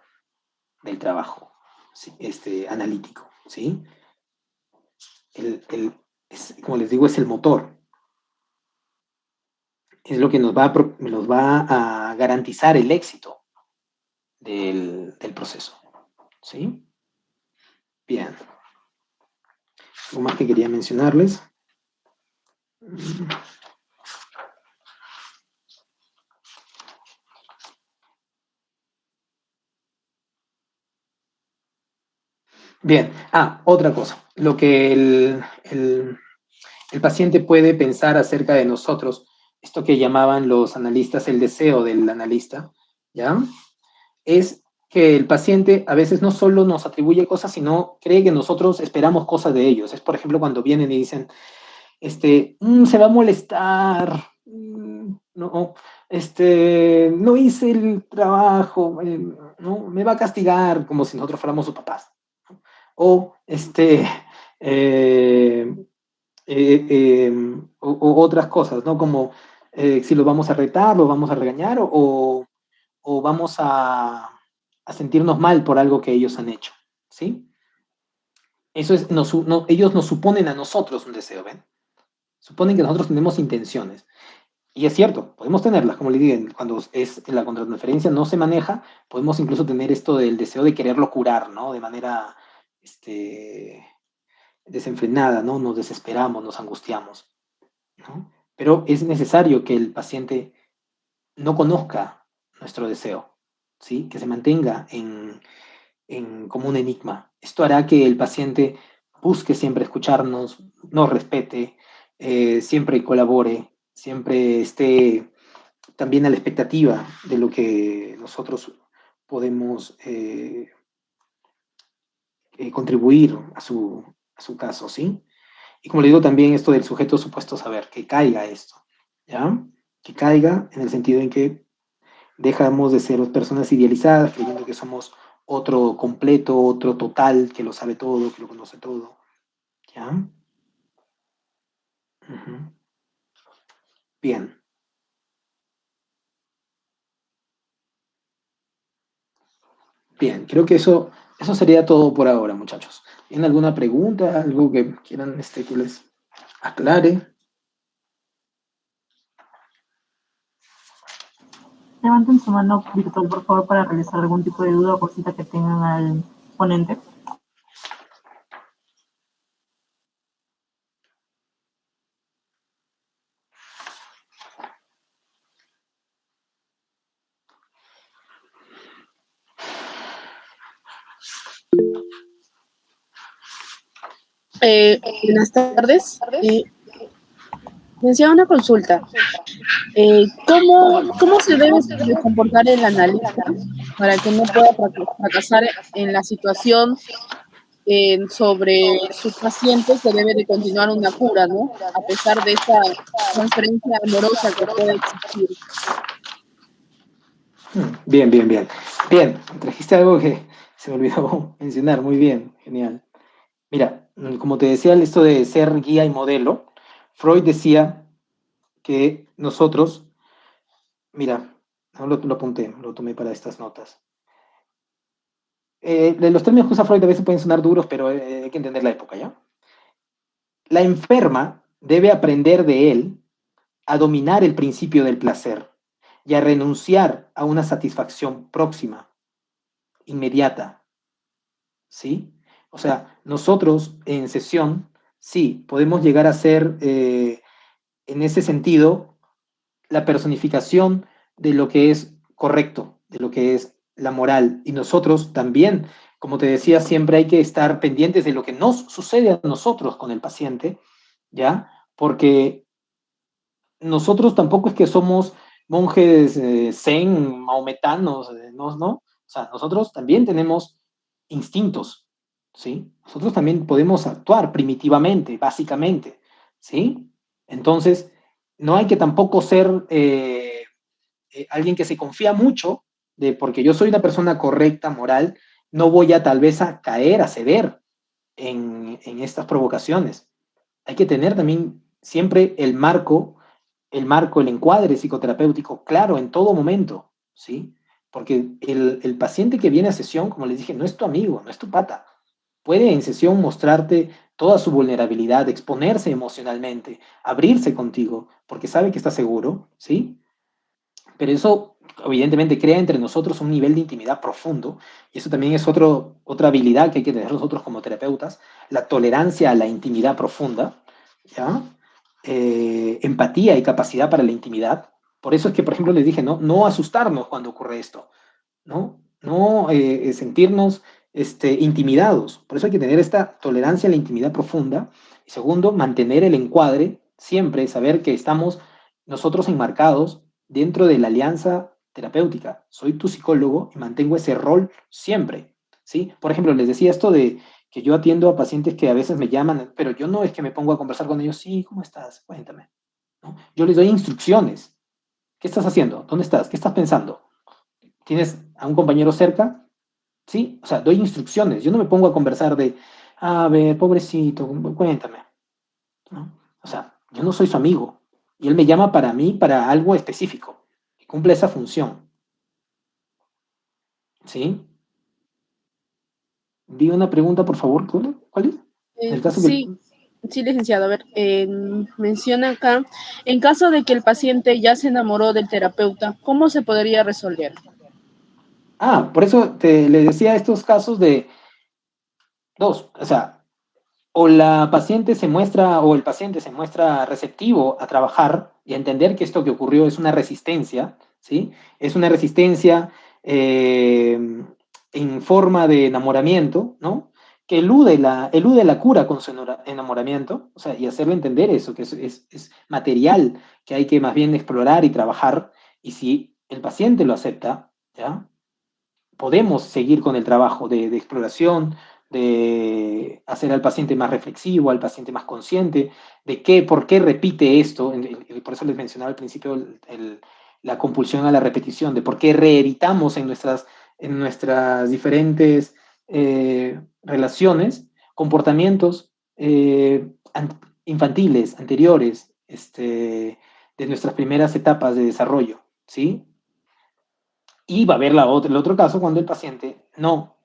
del trabajo, ¿sí? Analítico, ¿sí? Como les digo, es el motor, es lo que nos va a garantizar el éxito del proceso, ¿sí? Bien, algo más que quería mencionarles. Bien, otra cosa, lo que el paciente puede pensar acerca de nosotros, esto que llamaban los analistas el deseo del analista, ¿ya? Es que el paciente a veces no solo nos atribuye cosas, sino cree que nosotros esperamos cosas de ellos. Es, por ejemplo, cuando vienen y dicen, se va a molestar, no, no hice el trabajo, no, me va a castigar, como si nosotros fuéramos sus papás. O, eh, o otras cosas, ¿no? Como si lo vamos a retar, lo vamos a regañar o vamos a sentirnos mal por algo que ellos han hecho, ¿sí? Eso es, ellos nos suponen a nosotros un deseo, ¿ven? Suponen que nosotros tenemos intenciones. Y es cierto, podemos tenerlas, como le digo, cuando es la contratransferencia no se maneja, podemos incluso tener esto del deseo de quererlo curar, ¿no? De manera desenfrenada, ¿no? Nos desesperamos, nos angustiamos, ¿no? Pero es necesario que el paciente no conozca nuestro deseo, ¿sí? Que se mantenga como un enigma. Esto hará que el paciente busque siempre escucharnos, nos respete, siempre colabore, siempre esté también a la expectativa de lo que nosotros podemos contribuir a su caso, ¿sí? Y como le digo también esto del sujeto supuesto saber, que caiga esto, ¿ya? Que caiga en el sentido en que dejamos de ser personas idealizadas, creyendo que somos otro completo, otro total, que lo sabe todo, que lo conoce todo, ¿ya? Ujú. Bien, bien, creo que eso sería todo por ahora, muchachos. ¿Tienen alguna pregunta, algo que quieran que les aclare? Levanten su mano virtual, por favor, para realizar algún tipo de duda o cosita que tengan al ponente. Buenas tardes. Me hacía una consulta. ¿Cómo se debe de comportar el analista para que no pueda fracasar en la situación sobre su paciente que debe de continuar una cura, ¿no? A pesar de esta transferencia amorosa que puede existir. Bien, bien, bien. Bien, trajiste algo que se me olvidó mencionar. Muy bien, genial. Mira, como te decía, esto de ser guía y modelo, Freud decía que nosotros, mira, no lo apunté, lo tomé para estas notas. De los términos que usa Freud a veces pueden sonar duros, pero hay que entender la época, ¿ya? La enferma debe aprender de él a dominar el principio del placer y a renunciar a una satisfacción próxima, inmediata, ¿sí? O sea, nosotros en sesión, sí, podemos llegar a ser, en ese sentido, la personificación de lo que es correcto, de lo que es la moral. Y nosotros también, como te decía, siempre hay que estar pendientes de lo que nos sucede a nosotros con el paciente, ¿ya? Porque nosotros tampoco es que somos monjes zen, maometanos, ¿no? O sea, nosotros también tenemos instintos, ¿sí? Nosotros también podemos actuar primitivamente, básicamente, ¿sí? Entonces, no hay que tampoco ser alguien que se confía mucho de porque yo soy una persona correcta, moral, no voy a tal vez a caer, a ceder en estas provocaciones. Hay que tener también siempre el encuadre psicoterapéutico claro en todo momento, ¿sí? Porque el paciente que viene a sesión, como les dije, no es tu amigo, no es tu pata. Puede en sesión mostrarte toda su vulnerabilidad, exponerse emocionalmente, abrirse contigo, porque sabe que está seguro, ¿sí? Pero eso evidentemente crea entre nosotros un nivel de intimidad profundo, y eso también es otra habilidad que hay que tener nosotros como terapeutas, la tolerancia a la intimidad profunda, ¿ya? Empatía y capacidad para la intimidad. Por eso es que, por ejemplo, les dije, no asustarnos cuando ocurre esto, no sentirnos intimidados. Por eso hay que tener esta tolerancia a la intimidad profunda. Y segundo, mantener el encuadre, siempre saber que estamos nosotros enmarcados dentro de la alianza terapéutica. Soy tu psicólogo y mantengo ese rol siempre, ¿sí? Por ejemplo, les decía esto de que yo atiendo a pacientes que a veces me llaman, pero yo no es que me pongo a conversar con ellos, sí, ¿cómo estás? Cuéntame, ¿no? Yo les doy instrucciones. ¿Qué estás haciendo? ¿Dónde estás? ¿Qué estás pensando? ¿Tienes a un compañero cerca? ¿Sí? O sea, doy instrucciones. Yo no me pongo a conversar de, a ver, pobrecito, cuéntame, ¿no? O sea, yo no soy su amigo. Y él me llama para mí, para algo específico, que cumple esa función. ¿Sí? Vi una pregunta, por favor. ¿Cuál es? En el caso que... Sí, sí, licenciado. A ver, menciona acá, en caso de que el paciente ya se enamoró del terapeuta, ¿cómo se podría resolver? Por eso le decía estos casos de dos. O sea, o la paciente se muestra, o el paciente se muestra receptivo a trabajar y a entender que esto que ocurrió es una resistencia, ¿sí? Es una resistencia en forma de enamoramiento, ¿no? Que elude la cura con su enamoramiento, o sea, y hacerle entender eso, que es material, que hay que más bien explorar y trabajar, y si el paciente lo acepta, ¿ya? Podemos seguir con el trabajo de exploración, de hacer al paciente más reflexivo, al paciente más consciente de por qué repite esto. Por eso les mencionaba al principio la compulsión a la repetición, de por qué reeditamos en nuestras diferentes relaciones comportamientos infantiles, anteriores, de nuestras primeras etapas de desarrollo, ¿sí? Y va a haber el otro caso cuando el paciente no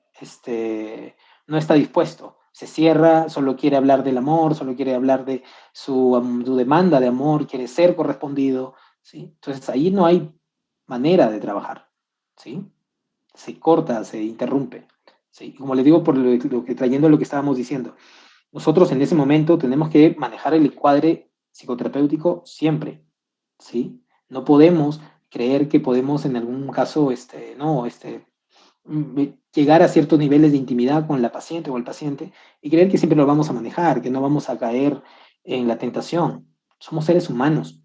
está dispuesto, se cierra, solo quiere hablar del amor, solo quiere hablar de su demanda de amor, quiere ser correspondido, ¿sí? Entonces ahí no hay manera de trabajar, ¿sí? Se corta, se interrumpe, ¿sí? Como le digo, trayendo lo que estábamos diciendo, nosotros en ese momento tenemos que manejar el encuadre psicoterapéutico siempre, ¿sí? No podemos creer que podemos en algún caso, llegar a ciertos niveles de intimidad con la paciente o el paciente y creer que siempre lo vamos a manejar, que no vamos a caer en la tentación. Somos seres humanos,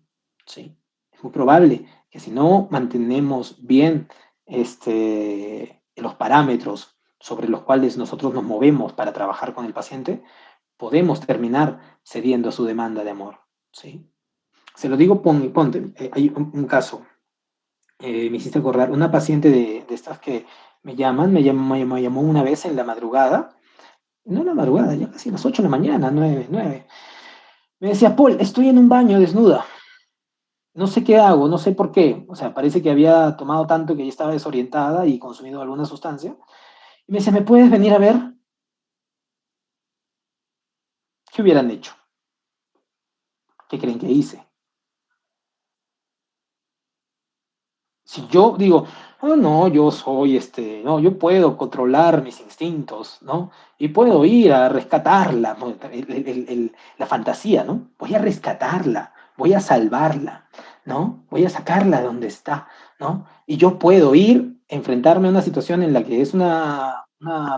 ¿sí? Es muy probable que si no mantenemos bien los parámetros sobre los cuales nosotros nos movemos para trabajar con el paciente, podemos terminar cediendo a su demanda de amor, ¿sí? Se lo digo, ponte, hay un caso, me hiciste acordar, una paciente de estas que me llamó una vez en la madrugada, no en la madrugada, ya casi a las 8 de la mañana, 9. Me decía, Paul, estoy en un baño desnuda, no sé qué hago, no sé por qué, o sea, parece que había tomado tanto que ya estaba desorientada y consumido alguna sustancia, y me dice, ¿me puedes venir a ver? ¿Qué hubieran hecho? ¿Qué creen que hice? Si yo digo, oh, no, yo soy no, yo puedo controlar mis instintos, ¿no? Y puedo ir a rescatarla, ¿no? La fantasía, ¿no? Voy a rescatarla, voy a salvarla, ¿no? Voy a sacarla de donde está, ¿no? Y yo puedo ir, enfrentarme a una situación en la que es una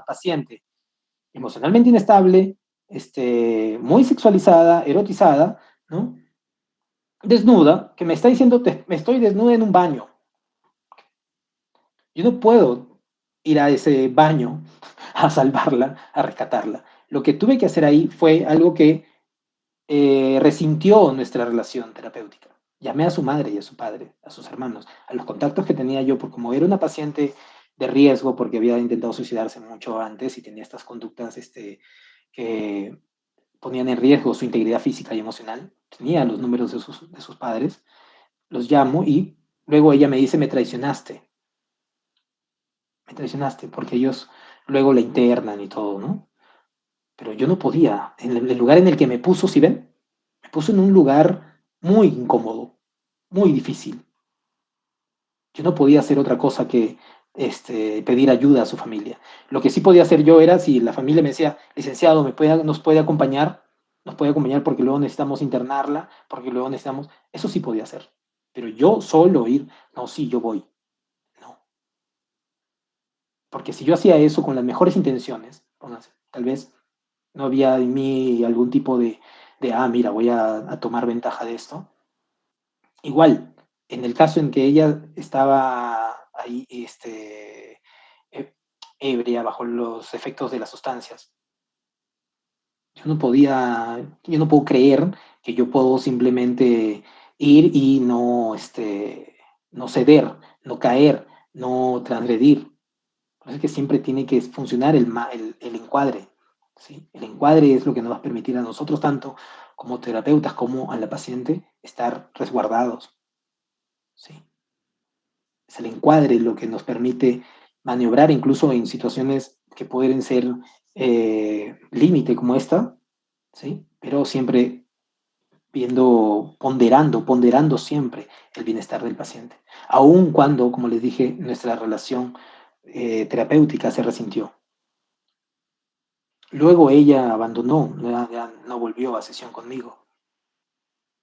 paciente emocionalmente inestable, muy sexualizada, erotizada, ¿no? Desnuda, que me está diciendo, me estoy desnuda en un baño. Yo no puedo ir a ese baño a salvarla, a rescatarla. Lo que tuve que hacer ahí fue algo que resintió nuestra relación terapéutica. Llamé a su madre y a su padre, a sus hermanos, a los contactos que tenía yo, porque como era una paciente de riesgo, porque había intentado suicidarse mucho antes y tenía estas conductas que ponían en riesgo su integridad física y emocional, tenía los números de sus padres, los llamo y luego ella me dice, me traicionaste, porque ellos luego la internan y todo, ¿no? Pero yo no podía, en el lugar en el que me puso, ¿sí ven? Me puso en un lugar muy incómodo, muy difícil. Yo no podía hacer otra cosa que pedir ayuda a su familia. Lo que sí podía hacer yo era, si la familia me decía, licenciado, nos puede acompañar porque luego necesitamos internarla, porque luego necesitamos, eso sí podía hacer. Pero yo solo ir, no, sí, yo voy. No. Porque si yo hacía eso con las mejores intenciones, tal vez no había en mí algún tipo mira, voy a tomar ventaja de esto. Igual, en el caso en que ella estaba ahí, ebria, bajo los efectos de las sustancias, yo no puedo creer que yo puedo simplemente ir y no ceder, no caer, no transgredir. Por eso es que siempre tiene que funcionar el encuadre, ¿sí? El encuadre es lo que nos va a permitir a nosotros, tanto como terapeutas como a la paciente, estar resguardados, ¿sí? Es el encuadre lo que nos permite maniobrar incluso en situaciones que pueden ser límite como esta, ¿sí? Pero siempre ponderando siempre el bienestar del paciente. Aun cuando, como les dije, nuestra relación terapéutica se resintió. Luego ella abandonó, ya no volvió a sesión conmigo,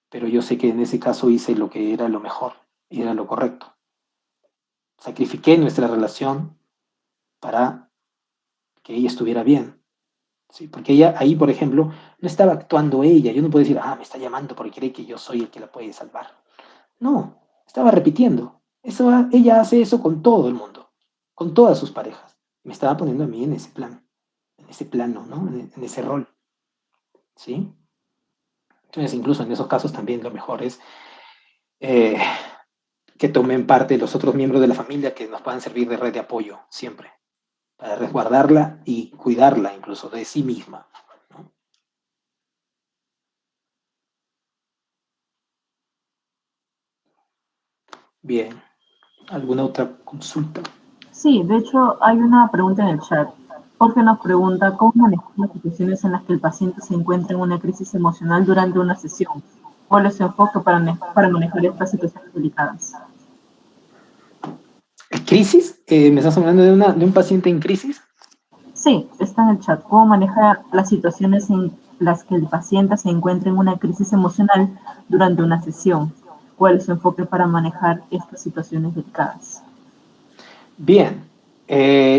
pero yo sé que en ese caso hice lo que era lo mejor y era lo correcto. Sacrifiqué nuestra relación para que ella estuviera bien, ¿sí? Porque ella ahí, por ejemplo, no estaba actuando ella. Yo no puedo decir, me está llamando porque cree que yo soy el que la puede salvar. No, estaba repitiendo. Ella hace eso con todo el mundo, con todas sus parejas. Me estaba poniendo a mí en ese plan, en ese plano, ¿no? En ese rol, ¿sí? Entonces, incluso en esos casos también lo mejor es eh, que tomen parte los otros miembros de la familia que nos puedan servir de red de apoyo siempre, para resguardarla y cuidarla incluso de sí misma, ¿no? Bien, ¿alguna otra consulta? Sí, de hecho hay una pregunta en el chat. Jorge nos pregunta cómo manejar las situaciones en las que el paciente se encuentra en una crisis emocional durante una sesión. ¿Cuál es su enfoque para manejar estas situaciones delicadas? ¿Crisis? ¿Me estás hablando de un paciente en crisis? Sí, está en el chat. ¿Cómo manejar las situaciones en las que el paciente se encuentra en una crisis emocional durante una sesión? ¿Cuál es su enfoque para manejar estas situaciones delicadas? Bien,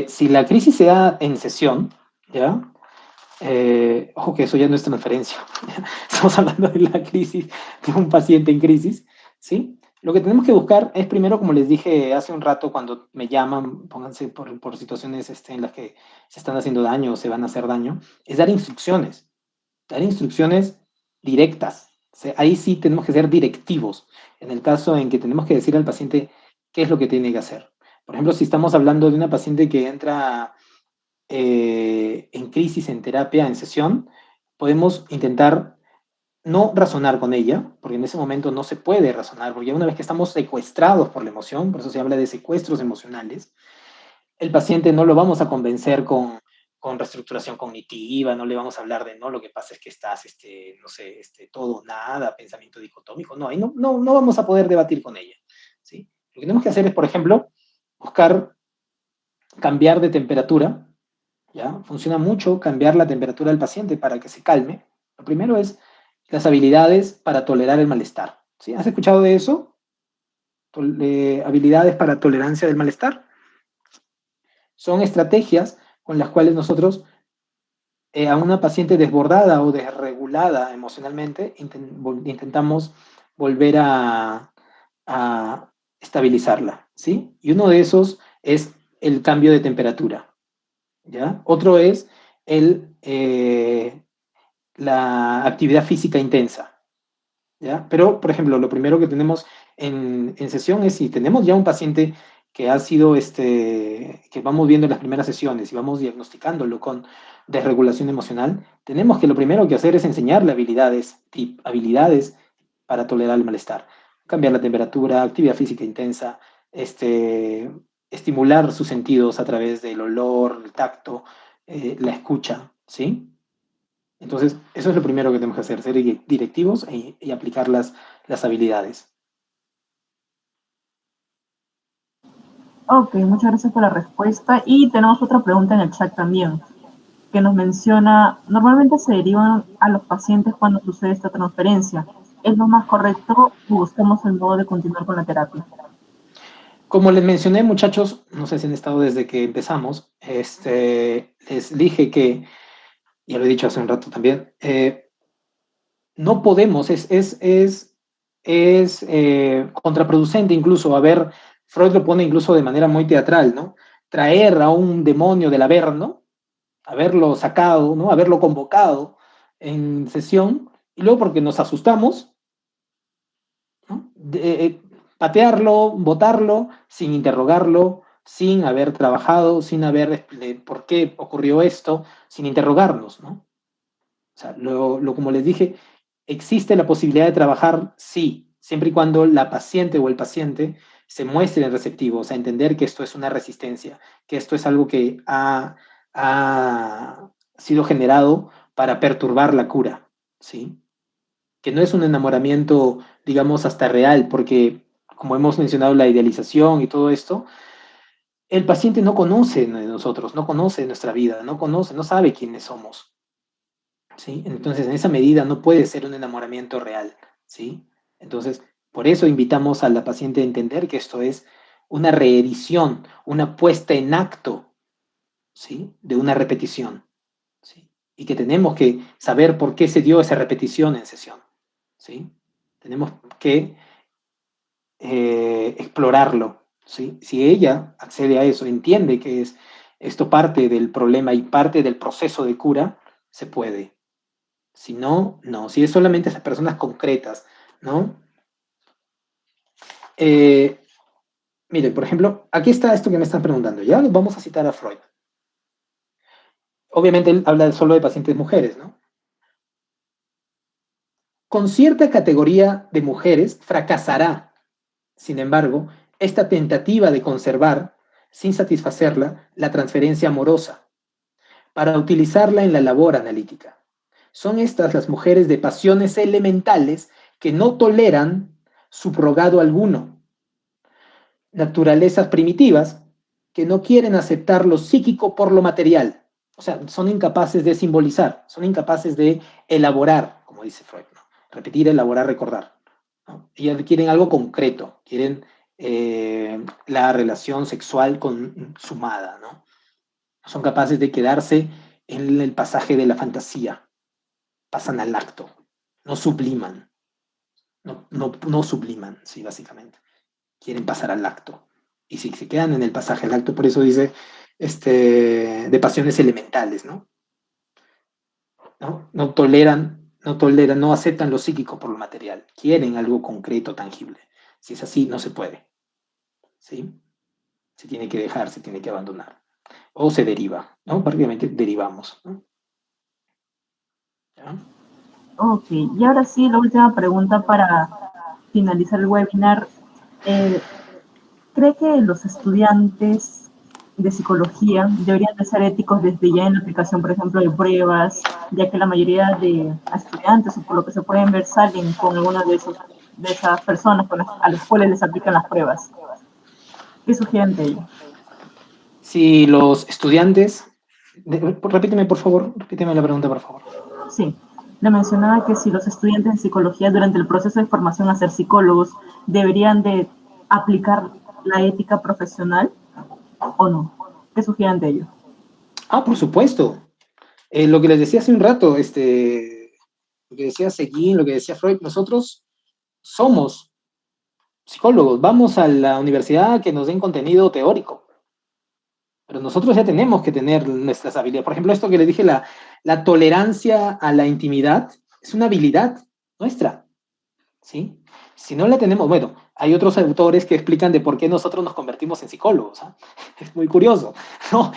si la crisis se da en sesión, ¿ya? Ojo que eso ya no es transferencia. Estamos hablando de la crisis de un paciente en crisis, ¿sí? Lo que tenemos que buscar es primero, como les dije hace un rato, cuando me llaman, pónganse por situaciones en las que se están haciendo daño o se van a hacer daño, es dar instrucciones directas. O sea, ahí sí tenemos que ser directivos, en el caso en que tenemos que decir al paciente qué es lo que tiene que hacer. Por ejemplo, si estamos hablando de una paciente que entra en crisis, en terapia, en sesión, podemos intentar no razonar con ella, porque en ese momento no se puede razonar, porque una vez que estamos secuestrados por la emoción, por eso se habla de secuestros emocionales, el paciente no lo vamos a convencer con reestructuración cognitiva, no le vamos a hablar de, no, lo que pasa es que estás, no sé, todo, nada, pensamiento dicotómico, no, ahí no vamos a poder debatir con ella, ¿sí? Lo que tenemos que hacer es, por ejemplo, buscar cambiar de temperatura, ¿ya? Funciona mucho cambiar la temperatura del paciente para que se calme. Lo primero es las habilidades para tolerar el malestar, ¿sí? ¿Has escuchado de eso? Habilidades para tolerancia del malestar. Son estrategias con las cuales nosotros a una paciente desbordada o desregulada emocionalmente intentamos volver a estabilizarla, ¿sí? Y uno de esos es el cambio de temperatura, ¿ya? Otro es la actividad física intensa, ¿ya? Pero, por ejemplo, lo primero que tenemos en sesión es si tenemos ya un paciente que ha sido, que vamos viendo en las primeras sesiones y vamos diagnosticándolo con desregulación emocional, tenemos que lo primero que hacer es enseñarle habilidades para tolerar el malestar. Cambiar la temperatura, actividad física intensa, estimular sus sentidos a través del olor, el tacto, la escucha, ¿sí? Entonces, eso es lo primero que tenemos que hacer, ser directivos y aplicar las habilidades. Ok, muchas gracias por la respuesta. Y tenemos otra pregunta en el chat también, que nos menciona, normalmente se derivan a los pacientes cuando sucede esta transferencia. ¿Es lo más correcto o buscamos el modo de continuar con la terapia? Como les mencioné, muchachos, no sé si han estado desde que empezamos, les dije que, ya lo he dicho hace un rato también, no podemos, es contraproducente incluso, a ver, Freud lo pone incluso de manera muy teatral, ¿no? Traer a un demonio del averno, haberlo sacado, ¿no? Haberlo convocado en sesión, y luego porque nos asustamos, ¿no? Patearlo, botarlo, sin interrogarlo, sin haber trabajado, sin haber por qué ocurrió esto, sin interrogarnos, ¿no? O sea, como les dije, existe la posibilidad de trabajar, sí, siempre y cuando la paciente o el paciente se muestren receptivos, a entender que esto es una resistencia, que esto es algo que ha sido generado para perturbar la cura, ¿sí? Que no es un enamoramiento, digamos, hasta real, porque como hemos mencionado, la idealización y todo esto, el paciente no conoce de nosotros, no conoce nuestra vida, no conoce, no sabe quiénes somos, ¿sí? Entonces, en esa medida no puede ser un enamoramiento real, ¿sí? Entonces, por eso invitamos a la paciente a entender que esto es una reedición, una puesta en acto, ¿sí? De una repetición, ¿sí? Y que tenemos que saber por qué se dio esa repetición en sesión, ¿sí? Tenemos que explorarlo, ¿sí? Si ella accede a eso, entiende que es esto parte del problema y parte del proceso de cura, se puede. Si no, no. Si es solamente esas personas concretas, ¿no? Eh, Mire, por ejemplo, aquí está esto que me están preguntando. Ya vamos a citar a Freud. Obviamente él habla solo de pacientes mujeres, ¿no? Con cierta categoría de mujeres fracasará, sin embargo, esta tentativa de conservar, sin satisfacerla, la transferencia amorosa, para utilizarla en la labor analítica. Son estas las mujeres de pasiones elementales que no toleran subrogado alguno, naturalezas primitivas que no quieren aceptar lo psíquico por lo material. O sea, son incapaces de simbolizar, son incapaces de elaborar, como dice Freud, ¿no? Repetir, elaborar, recordar, ¿no? Ellas quieren algo concreto, quieren la relación sexual consumada, ¿no? Son capaces de quedarse en el pasaje de la fantasía, pasan al acto, no subliman, no subliman, sí, básicamente. Quieren pasar al acto. Y si se quedan en el pasaje al acto, por eso dice de pasiones elementales, ¿no? No toleran, no aceptan lo psíquico por lo material. Quieren algo concreto, tangible. Si es así, no se puede. ¿Sí? Se tiene que dejar, se tiene que abandonar. O se deriva, ¿no? Prácticamente derivamos, ¿no? ¿Ya? Ok, y ahora sí, la última pregunta para finalizar el webinar. ¿Cree que los estudiantes de psicología deberían de ser éticos desde ya en la aplicación, por ejemplo, de pruebas, ya que la mayoría de estudiantes, o por lo que se pueden ver, salen con alguna de esas personas a las cuales les aplican las pruebas? ¿Qué sugieren de ello? Si los estudiantes, repíteme por favor, repíteme la pregunta por favor. Sí, le mencionaba que si los estudiantes de psicología durante el proceso de formación a ser psicólogos deberían de aplicar la ética profesional o no. ¿Qué sugieren de ello? Por supuesto. Lo que les decía hace un rato, lo que decía Seguín, lo que decía Freud, nosotros somos psicólogos, vamos a la universidad que nos den contenido teórico, pero nosotros ya tenemos que tener nuestras habilidades. Por ejemplo, esto que les dije, la tolerancia a la intimidad, es una habilidad nuestra. ¿sí? Si no la tenemos, bueno, hay otros autores que explican de por qué nosotros nos convertimos en psicólogos, ¿ah? Es muy curioso, ¿no?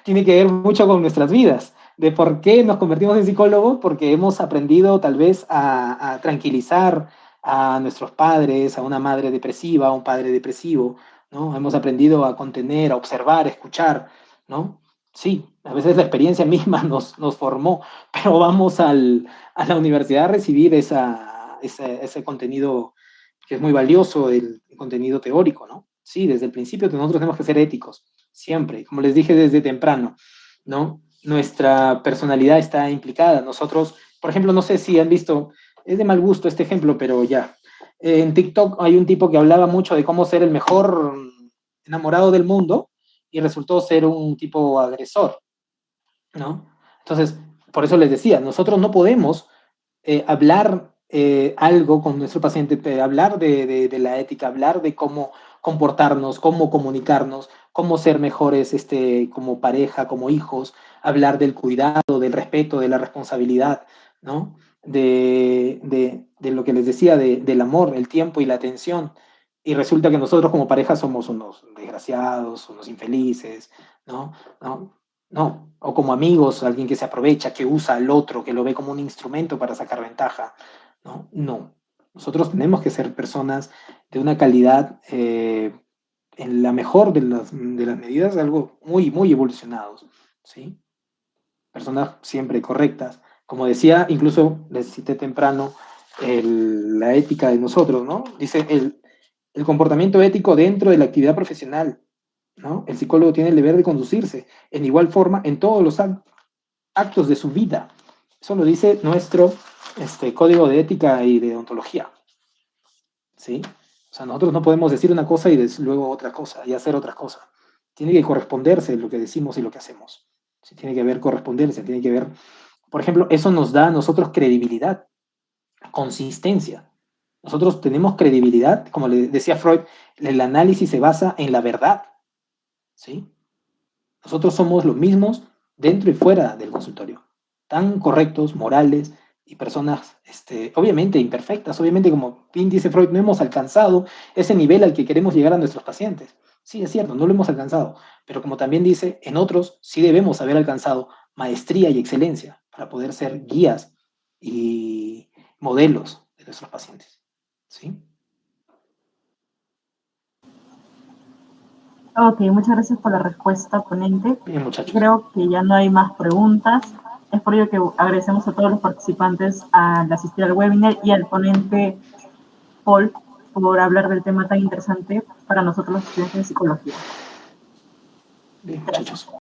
Tiene que ver mucho con nuestras vidas, de por qué nos convertimos en psicólogos, porque hemos aprendido tal vez a tranquilizar a nuestros padres, a una madre depresiva, a un padre depresivo, ¿no? Hemos aprendido a contener, a observar, a escuchar, ¿no? Sí, a veces la experiencia misma nos formó, pero vamos a la universidad a recibir ese contenido que es muy valioso, el contenido teórico, ¿no? Sí, desde el principio nosotros tenemos que ser éticos, siempre, como les dije desde temprano, ¿no? Nuestra personalidad está implicada. Nosotros, por ejemplo, no sé si han visto, es de mal gusto este ejemplo, pero ya. En TikTok hay un tipo que hablaba mucho de cómo ser el mejor enamorado del mundo y resultó ser un tipo agresor, ¿no? Entonces, por eso les decía, nosotros no podemos hablar algo con nuestro paciente, hablar de la ética, hablar de cómo comportarnos, cómo comunicarnos, cómo ser mejores como pareja, como hijos, hablar del cuidado, del respeto, de la responsabilidad, ¿no? De lo que les decía, del amor, el tiempo y la atención. Y resulta que nosotros como pareja somos unos desgraciados, unos infelices, ¿no? ¿No? No, o como amigos, alguien que se aprovecha, que usa al otro, que lo ve como un instrumento para sacar ventaja. No, no. Nosotros tenemos que ser personas de una calidad, en la mejor de las medidas, algo muy, muy evolucionados, ¿sí? Personas siempre correctas. Como decía, incluso les cité temprano, la ética de nosotros, ¿no? Dice el comportamiento ético dentro de la actividad profesional, ¿no? El psicólogo tiene el deber de conducirse en igual forma en todos los actos de su vida. Eso lo dice nuestro código de ética y de ontología, ¿sí? O sea, nosotros no podemos decir una cosa y luego otra cosa y hacer otra cosa. Tiene que corresponderse lo que decimos y lo que hacemos. ¿Sí? Tiene que haber correspondencia, tiene que haber, por ejemplo, eso nos da a nosotros credibilidad, consistencia. Nosotros tenemos credibilidad, como le decía Freud, el análisis se basa en la verdad, ¿sí? Nosotros somos los mismos dentro y fuera del consultorio, tan correctos, morales y personas, obviamente imperfectas, obviamente como bien dice Freud, no hemos alcanzado ese nivel al que queremos llegar a nuestros pacientes. Sí, es cierto, no lo hemos alcanzado, pero como también dice, en otros sí debemos haber alcanzado maestría y excelencia para poder ser guías y modelos de nuestros pacientes. ¿Sí? Ok, muchas gracias por la respuesta, ponente. Bien, muchachos. Creo que ya no hay más preguntas. Es por ello que agradecemos a todos los participantes al asistir al webinar y al ponente Paul por hablar del tema tan interesante para nosotros los estudiantes de psicología. Bien, muchachos.